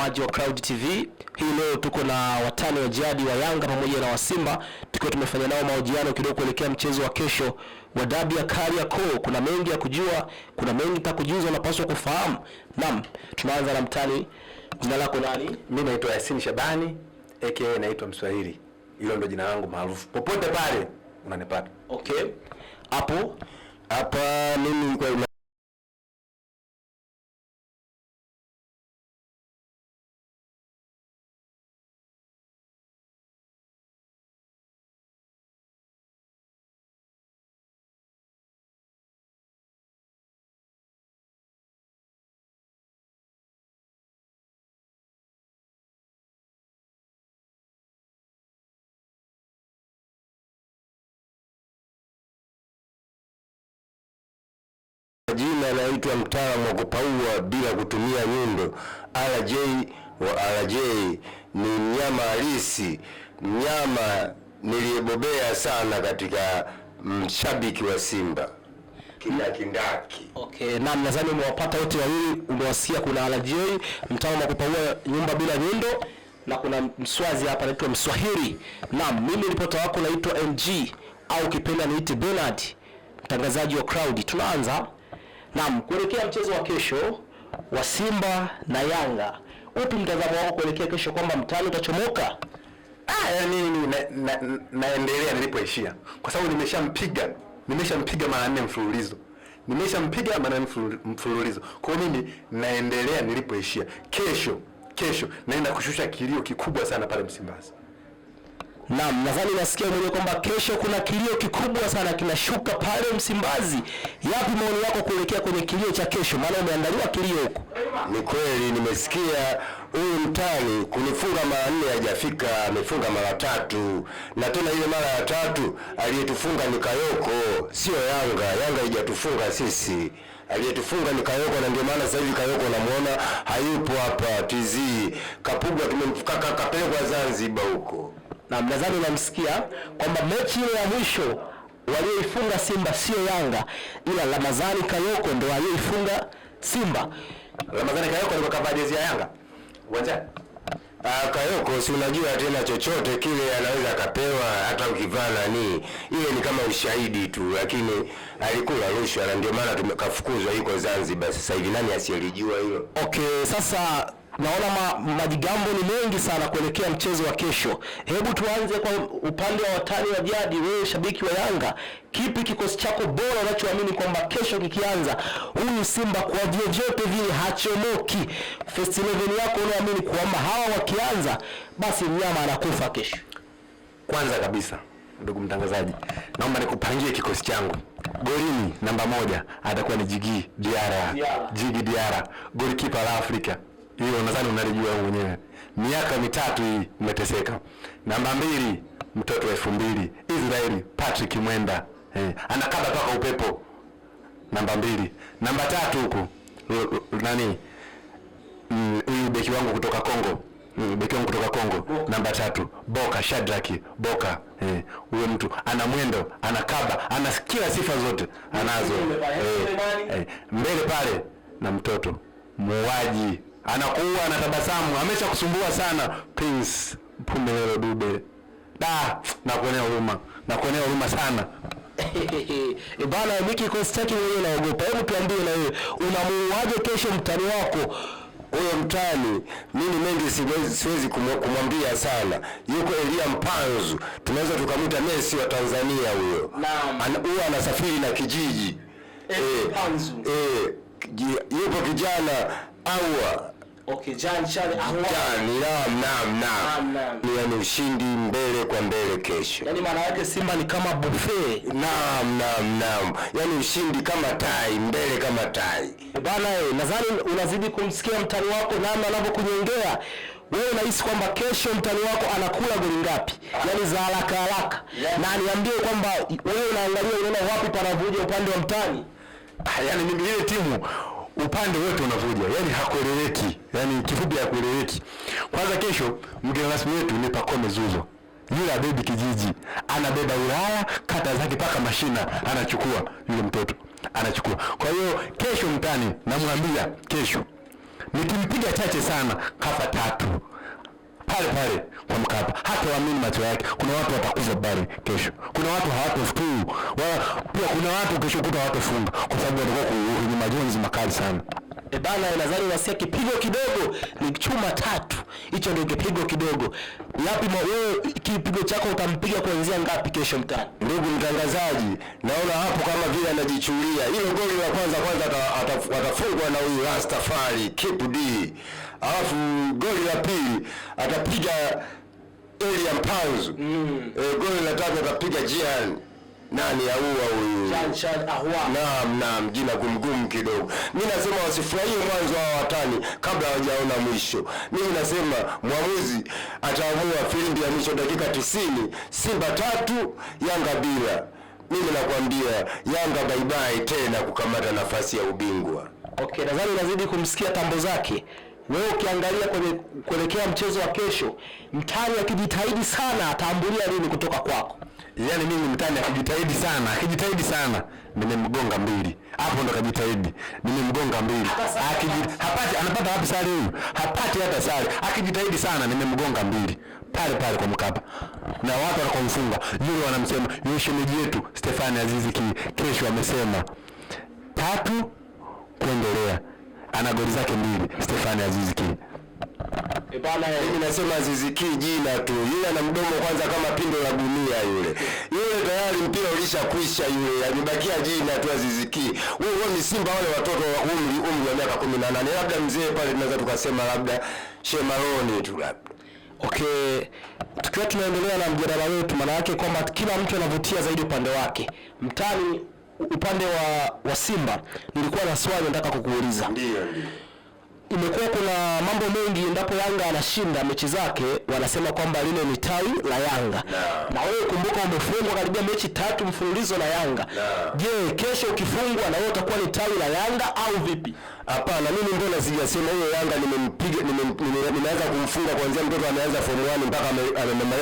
mtazamaji wa Cloud TV. Hii leo tuko na watani wa jadi wa Yanga pamoja na wa Simba, tukiwa tumefanya nao mahojiano kidogo kuelekea mchezo wa kesho wa dabi ya Kariakoo. Kuna mengi ya kujua, kuna mengi nitakujuza unapaswa kufahamu. Naam, tunaanza na mtani. Jina lako nani? Mimi naitwa Yasin Shabani aka naitwa Mswahili. Hilo ndio jina langu maarufu. Popote pale unanipata. Okay. Hapa mimi kwa jina naitwa mtaalamu wa kupaua bila kutumia nyundo. RJ wa RJ ni mnyama halisi, mnyama niliyebobea sana katika mshabiki wa Simba kindaki. Okay, naam, nadhani umewapata wote wawili. Umewasikia, kuna RJ mtaalamu wa kupaua nyumba bila nyundo na kuna mswazi hapa anaitwa Mswahili. Naam, mimi ripota wako naitwa MG au kipenda niite Bernard, mtangazaji wa Cloud. Tunaanza. Naam, kuelekea mchezo wa kesho wa Simba na Yanga, upi mtazamo wako kuelekea kesho, kwamba mtani utachomoka? Yani naendelea nilipoishia, kwa sababu nimeshampiga mara 4 mfululizo. Nimeshampiga mara 4 mfululizo. Kwa hiyo mimi naendelea nilipoishia. Kesho naenda kushusha kilio kikubwa sana pale Msimbazi. Naam, nadhani nasikia mwenyewe kwamba kesho kuna kilio kikubwa sana kinashuka pale Msimbazi. Yapi maoni yako kuelekea kwenye kilio cha kesho? Maana umeandaliwa kilio huko. Ni kweli nimesikia huyu mtani kunifunga mara 4 hajafika, amefunga mara 3. Na tena ile mara ya 3 aliyetufunga ni Kayoko, sio Yanga. Yanga haijatufunga sisi. Aliyetufunga ni Kayoko, na ndio maana sasa hivi Kayoko namuona hayupo hapa TZ. Kapugwa kapelekwa Zanzibar huko. Na nadhani unamsikia kwamba mechi ile ya mwisho walioifunga Simba sio Yanga, ila Ramadhani Kayoko ndo aliyoifunga Simba. Ramadhani Kayoko alikuwa kavaa jezi ya Yanga uwanjani. Kayoko si unajua tena, chochote kile anaweza akapewa, hata ukivaa nani, ile ni kama ushahidi tu, lakini alikula rushwa na ndio maana tumekafukuzwa, yuko Zanzibar sasa hivi. Nani asiyelijua hilo? Okay, sasa naona majigambo ni mengi sana kuelekea mchezo wa kesho. Hebu tuanze kwa upande wa watani wa jadi. Wewe shabiki wa Yanga, kipi kikosi chako bora unachoamini kwamba kesho kikianza huyu Simba kwa vyovyote vile hachomoki? First 11 yako unaamini kwamba hawa wakianza basi mnyama anakufa kesho? Kwanza kabisa, ndugu mtangazaji, naomba nikupangie kikosi changu. Golini namba 1 atakuwa ni Jigi Diara, goalkeeper la Afrika. Hiyo nadhani unalijua mwenyewe. Miaka 3 hii umeteseka. Namba 2 mtoto wa 2000 Israeli Patrick Mwenda. Anakaba toka upepo. Namba 2. Namba 3 huko nani? Huyu beki wangu kutoka Kongo. Namba 3 Boka Shadraki Boka. Huyo mtu ana mwendo, anakaba, ana kila sifa zote anazo. Mbele pale na mtoto muuaji, anakuwa anatabasamu, amesha kusumbua sana, Prince Mpumelelo Dube. Nakuonea huruma sana. Bana, miki kostaki wewe naogopa. Hebu tuambie na wewe, unamuuaje kesho mtani wako? Huyo mtani mimi mengi siwezi kumwambia sana. Yuko Elia Mpanzu, tunaweza tukamwita Messi wa Tanzania huyo. Huyo anasafiri na kijiji. Mpanzu. Yupo kijana Awa. Okay, naam. Ni ushindi mbele kwa mbele kesho. Yaani maana yake Simba ni kama buffet. Naam. Yaani ushindi kama tai, mbele kama tai. Bana, nadhani unazidi kumsikia mtani wako namna anavyokunyongea. Wewe unahisi kwamba kesho mtani wako anakula goli ngapi? Yaani za haraka. Na niambie kwamba wewe unaangalia, unaona wapi panavuja upande wa mtani? Yaani mimi ile timu upande wote unavuja, yani hakueleweki, yani kifupi hakueleweki. Kwanza kesho mgeni rasmi wetu ni Pacome Zuzo. Yule abebe kijiji, anabeba Ulaya, kata zake paka mashina, anachukua yule mtoto, anachukua. Kwa hiyo kesho mtani, namwambia kesho nikimpiga chache sana kafa 3 pale kwa Mkapa, hata waamini macho yake. Kuna watu watakufa pale kesho, kuna watu hawatofuturu, wala pia kuna watu kesho kuta hawatofunga kwa sababu watakuwa kwenye majonzi makali sana. Bana, nadhani unasikia kipigo kidogo ni chuma 3. Hicho ndio kipigo kidogo. Yapi wewe kipigo chako utampiga kuanzia ngapi kesho mtani? Ndugu mtangazaji, naona hapo kama vile anajichulia. Hilo goli la kwanza atafungwa na huyu Rastafari Kipu D. Alafu goli la pili atapiga Elia Mpanzu. Goli la tatu atapiga Jian. Nani aua huyu? Jean Ahua. Naam, jina gumgumu kidogo. Mimi nasema wasifurahie mwanzo wa watani kabla hawajaona mwisho. Mimi nasema mwamuzi ataamua filimbi ya mwisho dakika 90, Simba 3, Yanga bila. Mimi nakwambia Yanga bye bye tena kukamata nafasi ya ubingwa. Okay, nadhani unazidi kumsikia tambo zake. Wewe ukiangalia kuelekea mchezo wa kesho, mtani akijitahidi sana ataambulia nini kutoka kwako? Yaani mimi mtani akijitahidi sana nimemgonga 2. Hapo ndo kajitahidi. Nimemgonga 2. Hapati anapata wapi sare huyu? Hapati hata sare. Akijitahidi sana nimemgonga 2. Pale kwa Mkapa. Na watu wanakomfunga. Yule wanamsema, yule shemeji yetu Stefani Azizi kesho amesema 3 kuendelea. Ana goli zake 2 Stefani Azizi Bana, mimi nasema Azizi jina tu. Yule ana mdomo kwanza kama pindo la gunia yule. Yule tayari mpira ulishakwisha yule. Amebakia jina tu Azizi. Wewe ni Simba wale watoto wa umri wa miaka 18. Labda mzee pale tunaweza tukasema labda Shemaroni tu labda. Okay, tukiwa tunaendelea na mjadala wetu, maana yake kwamba kila mtu anavutia zaidi upande wake. Mtani upande wa Simba, nilikuwa na swali nataka kukuuliza. Ndio. Imekuwa kuna mambo mengi endapo Yanga anashinda mechi zake, wanasema kwamba lile ni tawi la Yanga. Na wewe kumbuka umefungwa karibia mechi 3 mfululizo na Yanga. Je, kesho ukifungwa na wewe utakuwa ni tawi la Yanga au vipi? Hapana, mimi mbona sijasema hiyo Yanga nimeanza kumfunga kuanzia mtoto anaanza form 1 mpaka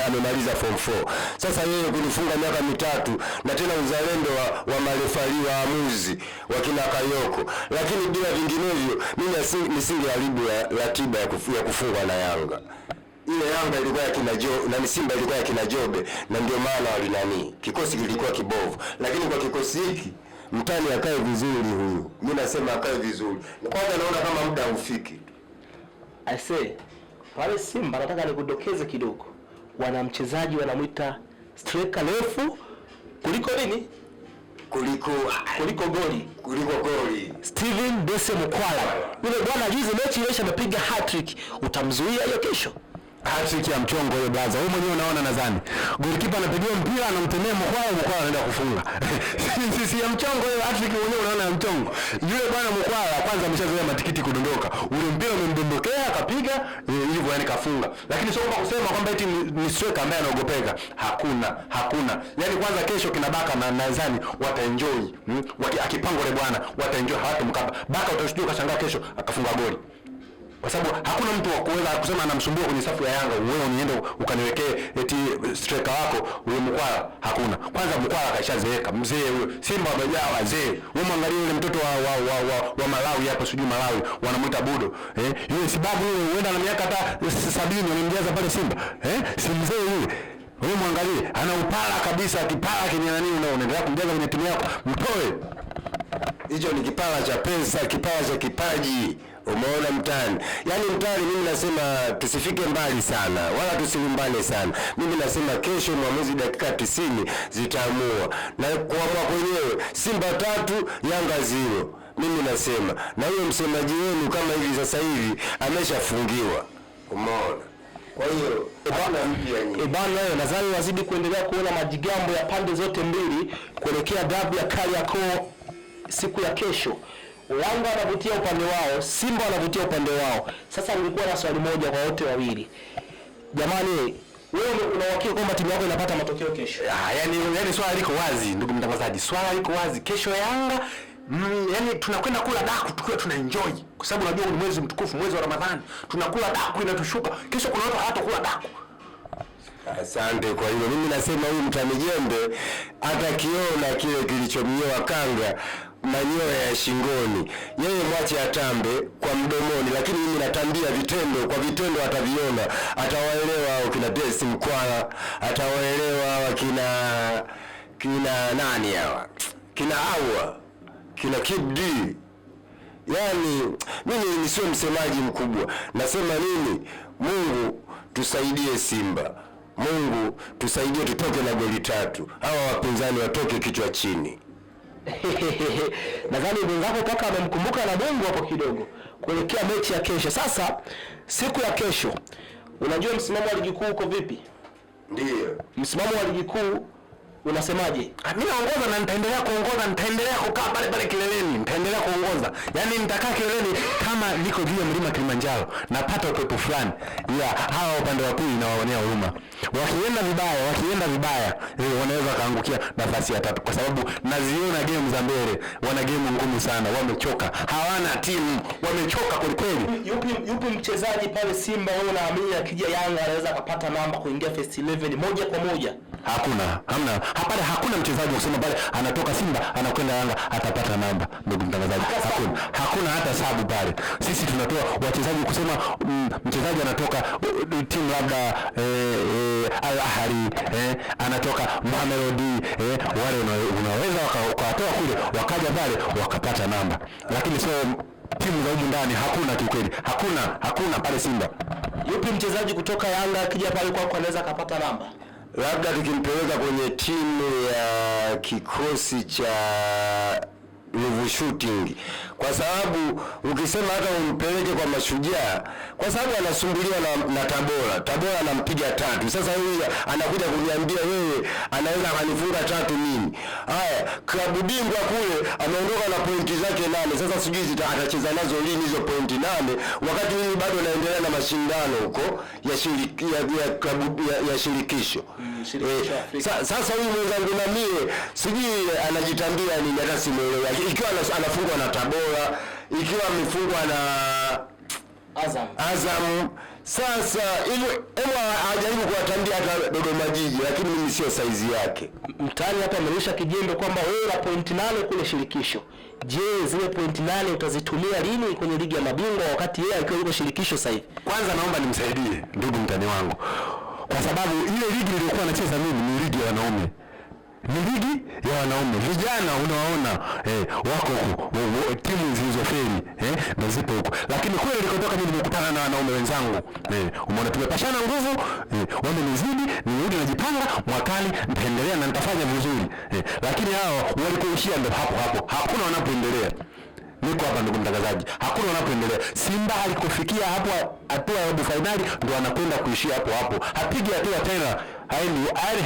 amemaliza form 4. Sasa yeye kunifunga miaka 3 na tena uzalendo wa marefali waamuzi wakina Kayoko. Lakini bila vinginevyo mimi nisingeharibu ratiba ya kufungwa na Yanga. Ile Yanga ilikuwa ya kina na Simba ilikuwa ya kina Jobe, na ndio maana walinani. Kikosi kilikuwa kibovu. Lakini kwa kikosi hiki mtani akae vizuri huyu. Mimi nasema akae vizuri. Kwanza naona kama muda ufiki. I say, pale Simba nataka nikudokeze kidogo. Wana mchezaji wanamuita striker refu kuliko nini? Kuliko goli. Steven Dese Mukwala. Yule bwana juzi mechi ile amepiga hat-trick. Utamzuia hiyo kesho? Hat-trick ya mchongo hiyo blaza. Wewe mwenyewe unaona nadhani. Golikipa anapigia mpira anamtemea Mukwala anaenda kufunga. Sisi ya mchongo hiyo hat-trick mwenyewe unaona ya mchongo. Yule bwana Mukwala kwanza ameshazoea matikiti kudondoka. Ule mpira umemdondokea akapiga hivyo yani kafunga. Lakini sio kwamba kusema kwamba eti ni striker ambaye anaogopeka. Hakuna. Yaani kwanza kesho kinabaka na nadhani wataenjoy. Akipangwa ile bwana wataenjoy hawatomkaba. Baka utashuhudia ukashangaa kesho akafunga goli. Kwa sababu hakuna mtu wa kuweza kusema anamsumbua kwenye safu ya Yanga, wewe uniende ukaniwekee eti striker wako ule Mkwala. Hakuna. Kwanza Mkwala kaishazeeka, mzee huyo. Simba wamejaa wazee. Wewe mwangalie yule mtoto wa Malawi hapo, sijui Malawi wanamuita Budo. Yule sababu yule huenda na miaka hata 70 wamemjaza pale Simba. Si mzee yule. Wewe mwangalie, ana upala kabisa, kipala kenye nani unaendelea kumjaza kwenye timu yako. Mtoe. Hicho ni kipala cha pesa, kipala cha kipaji. Umeona mtani. Yaani mtani mimi nasema tusifike mbali sana, wala tusilumbane sana. Mimi nasema kesho mwamuzi dakika 90 zitaamua. Na kuamua kwenyewe Simba 3, Yanga 0. Mimi nasema na huyo msemaji wenu kama hivi sasa hivi ameshafungiwa. Umeona? Kwa hiyo bana nadhani wazidi kuendelea kuona majigambo ya pande zote mbili kuelekea dabi ya Kariakoo siku ya kesho. Yanga wanavutia upande wao, Simba wanavutia upande wao. Sasa nilikuwa na swali moja kwa wote wawili. Jamani, wewe unawakili kwamba timu yako inapata matokeo kesho? Yaani swala liko wazi ndugu mtangazaji. Swala liko wazi. Kesho Yanga yaani tunakwenda kula daku tukiwa tuna enjoy. Kwa sababu unajua ni mwezi mtukufu, mwezi wa Ramadhani. Tunakula daku inatushuka. Kesho kuna watu hawatakula daku. Asante kwa hiyo. Mimi nasema huyu mtanijembe hata kiona kile kilichomnyoa kanga manyoya ya shingoni. Yeye mwache atambe kwa mdomoni, lakini mimi natambia vitendo. Kwa vitendo ataviona, atawaelewa hao kina Tesi Mkwala, atawaelewa hawa kina nani hawa, kina Awa, kina Kid D. Yani mimi ni sio msemaji mkubwa, nasema nini, Mungu tusaidie Simba, Mungu tusaidie tutoke na goli 3, hawa wapinzani watoke kichwa chini. Nadhani mwenzako paka amemkumbuka na Mungu hapo kidogo kuelekea mechi ya kesho. Sasa siku ya kesho, unajua msimamo wa ligi kuu uko vipi? Ndio. Msimamo wa ligi kuu unasemaje? Mimi naongoza na nitaendelea kuongoza, nitaendelea kukaa pale kileleni, nitaendelea kuongoza. Yaani nitakaa kileleni kama niko juu ya mlima Kilimanjaro, napata upepo fulani. Hawa upande wa pili nawaonea huruma. Wakienda vibaya, wanaweza kaangukia nafasi ya 3 kwa sababu naziona game za mbele, wana game ngumu sana, wamechoka. Hawana timu, wamechoka kweli kweli. Yupi mchezaji pale Simba wewe unaamini akija Yanga anaweza kupata namba kuingia first 11 moja kwa moja? Hakuna mchezaji kusema pale anatoka Simba anakwenda Yanga atapata namba, ndugu mtangazaji. Hakuna hata sababu pale. Sisi tunatoa wachezaji kusema mchezaji anatoka timu labda Al Ahly, anatoka Mamelodi, wale unaweza wakatoa kule wakaja pale wakapata namba. Lakini sio timu za huko ndani, hakuna kikweli. Hakuna pale Simba. Yupi mchezaji kutoka Yanga akija pale kwako anaweza akapata namba? Labda tukimpeleka kwenye timu ya kikosi cha Ruvu Shooting, kwa sababu ukisema hata umpeleke kwa Mashujaa, kwa sababu anasumbuliwa na Tabora anampiga 3. Sasa yeye anakuja kuniambia yeye anaweza kanifunga 3 mimi. Haya, klabu bingwa kule ameondoka na pointi zake 8. Sasa sijui atacheza nazo lini hizo pointi 8 wakati mimi bado naendelea na mashindano huko ya shirikisho. Sasa huyu mwenzangu na mie sijui anajitambia nini, hata simuelewa. Ikiwa anafungwa na Tabora, ikiwa amefungwa na Azam. Sasa hivyo hajaribu kuwatandia hata Dodoma Jiji, lakini mimi sio saizi yake. Mtani hapa amerusha kijembe kwamba wewe na pointi 8 kule shirikisho. Je, zile pointi 8 utazitumia lini kwenye ligi ya mabingwa wakati yeye akiwa yuko shirikisho sasa hivi? Kwanza naomba nimsaidie ndugu mtani wangu, kwa sababu ile ligi niliyokuwa nacheza mimi ni ligi ya wanaume. Ni ligi ya wanaume. Vijana unawaona wako huko, timu zilizofeli ndio zipo huko. Lakini kule nilikotoka mimi nimekutana na wanaume wenzangu. Umeona tumepashana nguvu, wamenizidi, nirudi najipanga, mwakani nitaendelea na nitafanya vizuri. Lakini hao walikoishia ndio hapo. Hakuna wanapoendelea. Niko hapa ndugu mtangazaji. Hakuna wanapoendelea. Simba alikofikia hapo hatua ya robo finali ndio anakwenda kuishia hapo. Hapigi hatua tena.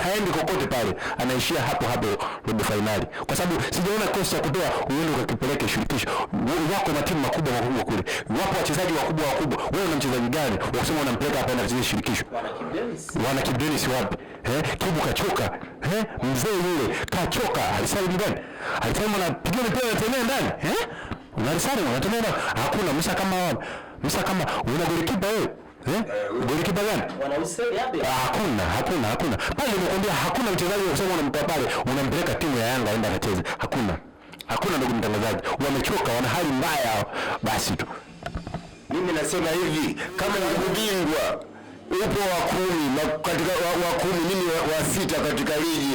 Haendi kokote pale. Anaishia hapo robo finali. Kwa sababu sijaona kosa kutoa uende ukakipeleke shirikisho. Wako na timu makubwa kule. Wapo wachezaji wakubwa. Wewe una mchezaji gani? Ukisema unampeleka hapa na kucheza shirikisho. Wana Kid Dennis wapi? Kibu kachoka. Mzee yule kachoka. Alisali ndani. Alisema anapiga mpira tena ndani. Unarisari unatenda hakuna Musa kama una golikipa wewe golikipa gani wanausema yapi? Hakuna pale nimekwambia hakuna mchezaji unasema unamtoa pale unampeleka timu ya Yanga aenda akacheze. Hakuna ndugu mtangazaji, wamechoka, wana hali mbaya basi tu. Mimi nasema hivi, kama ni bingwa upo wa 10 na katika wa 10 mimi wa 6 katika ligi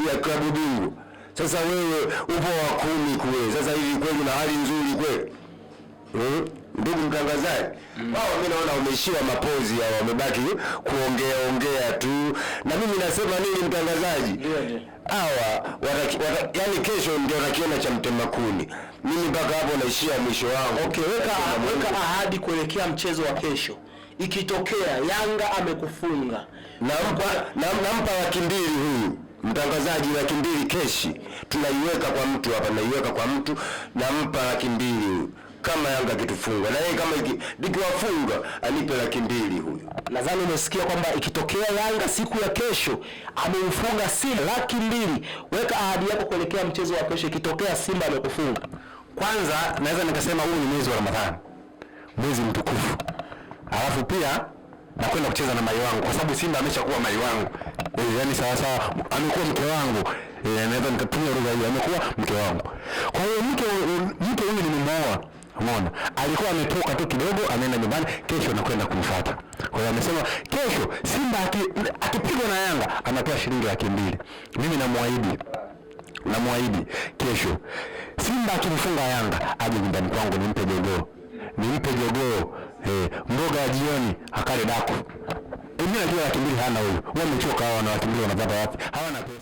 ya klabu bingwa. Sasa wewe upo wa 10 kule. Sasa hivi kweli na hali nzuri kweli? Ndugu mtangazaji, wao mimi naona wameishiwa mapozi hao, wamebaki kuongea tu. Na mimi nasema nini mtangazaji? Hawa yani kesho ndio nakiona cha mtema kuni. Mimi mpaka hapo naishia mwisho wangu. Okay, weka ahadi kuelekea mchezo wa kesho. Ikitokea Yanga amekufunga, nampa 200 huyu mtangazaji, 200 keshi tunaiweka kwa mtu hapa, naiweka kwa mtu, nampa 200 kama Yanga kitufunga, na yeye kama nikiwafunga anipe 200 huyu. Nadhani umesikia kwamba ikitokea Yanga siku ya kesho amemfunga Simba 200, weka ahadi yako kuelekea mchezo wa kesho ikitokea Simba amekufunga. Kwanza naweza nikasema huu ni mwezi wa Ramadhani, mwezi mtukufu. Alafu pia nakwenda kucheza na mai wangu, kwa sababu Simba ameshakuwa mai wangu. Yani sawa amekuwa mke wangu. Naweza nikatumia lugha hiyo, amekuwa mke wangu. Kwa hiyo mke mtu huyu nimemuoa. Umeona? Alikuwa ametoka tu kidogo anaenda nyumbani, kesho nakwenda kumfuata. Kwa hiyo amesema kesho Simba akipigwa na Yanga anatoa shilingi 200,000. Mimi namwahidi kesho Simba akimfunga Yanga aje nyumbani kwangu nimpe jogoo. Mboga ya jioni akale daku. Mimi najua 200,000 hana huyu. Wamechoka hao, na 200,000 wanapata wapi? Hawana pesa.